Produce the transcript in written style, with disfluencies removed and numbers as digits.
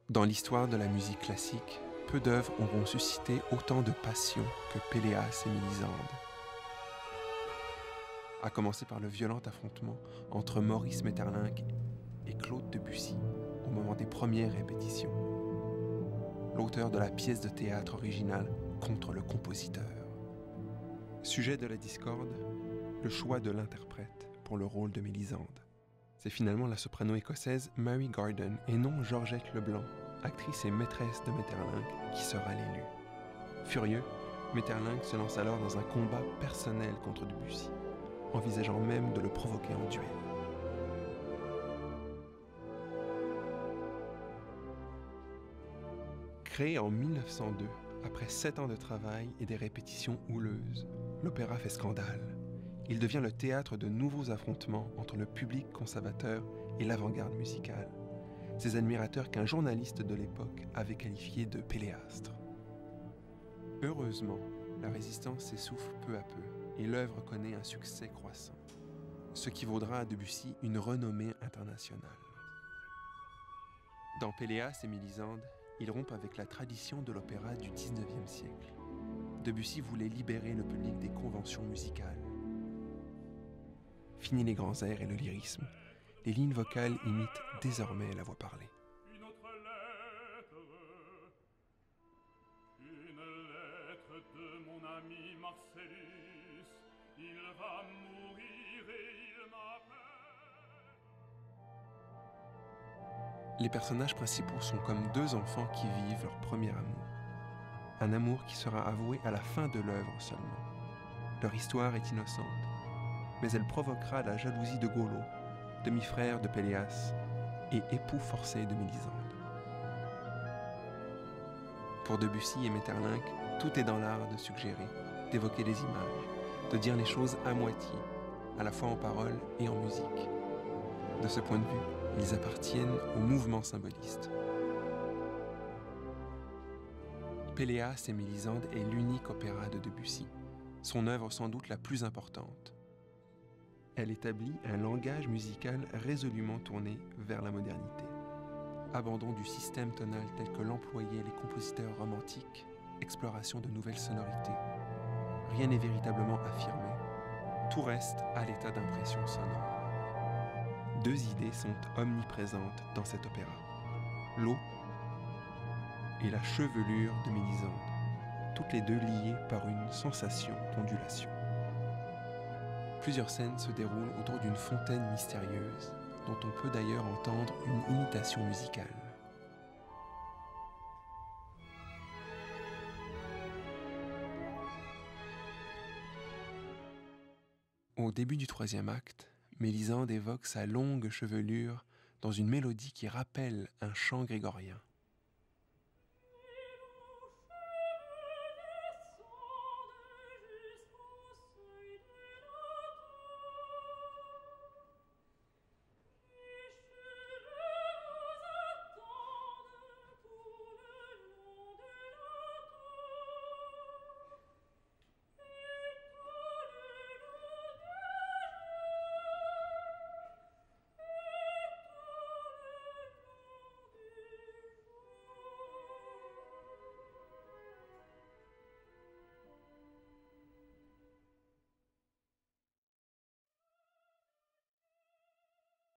Dans l'histoire de la musique classique, peu d'œuvres auront suscité autant de passion que Péléas et Mélisande. À commencer par le violent affrontement entre Maurice Maeterlinck et Claude Debussy au moment des premières répétitions. L'auteur de la pièce de théâtre originale contre le compositeur. Sujet de la discorde, le choix de l'interprète pour le rôle de Mélisande. C'est finalement la soprano écossaise Mary Garden et non Georgette Leblanc, actrice et maîtresse de Maeterlinck, qui sera l'élue. Furieux, Maeterlinck se lance alors dans un combat personnel contre Debussy, envisageant même de le provoquer en duel. Créé en 1902, après 7 ans de travail et des répétitions houleuses, l'opéra fait scandale. Il devient le théâtre de nouveaux affrontements entre le public conservateur et l'avant-garde musicale. Ces admirateurs qu'un journaliste de l'époque avait qualifiés de péléastres. Heureusement, la résistance s'essouffle peu à peu et l'œuvre connaît un succès croissant, ce qui vaudra à Debussy une renommée internationale. Dans Péléas et Mélisande, il rompt avec la tradition de l'opéra du XIXe siècle. Debussy voulait libérer le public des conventions musicales. Fini les grands airs et le lyrisme. Les lignes vocales imitent désormais la voix parlée. Une lettre de mon ami Marcellus, il va mourir et il m'appelle. Les personnages principaux sont comme deux enfants qui vivent leur premier amour. Un amour qui sera avoué à la fin de l'œuvre seulement. Leur histoire est innocente, mais elle provoquera la jalousie de Golo, demi-frère de Péléas et époux forcé de Mélisande. Pour Debussy et Maeterlinck, tout est dans l'art de suggérer, d'évoquer des images, de dire les choses à moitié, à la fois en paroles et en musique. De ce point de vue, ils appartiennent au mouvement symboliste. Péléas et Mélisande est l'unique opéra de Debussy, son œuvre sans doute la plus importante. Elle établit un langage musical résolument tourné vers la modernité. Abandon du système tonal tel que l'employaient les compositeurs romantiques, exploration de nouvelles sonorités. Rien n'est véritablement affirmé. Tout reste à l'état d'impression sonore. Deux idées sont omniprésentes dans cet opéra. L'eau et la chevelure de Mélisande, toutes les deux liées par une sensation d'ondulation. Plusieurs scènes se déroulent autour d'une fontaine mystérieuse, dont on peut d'ailleurs entendre une imitation musicale. Au début du troisième acte, Mélisande évoque sa longue chevelure dans une mélodie qui rappelle un chant grégorien.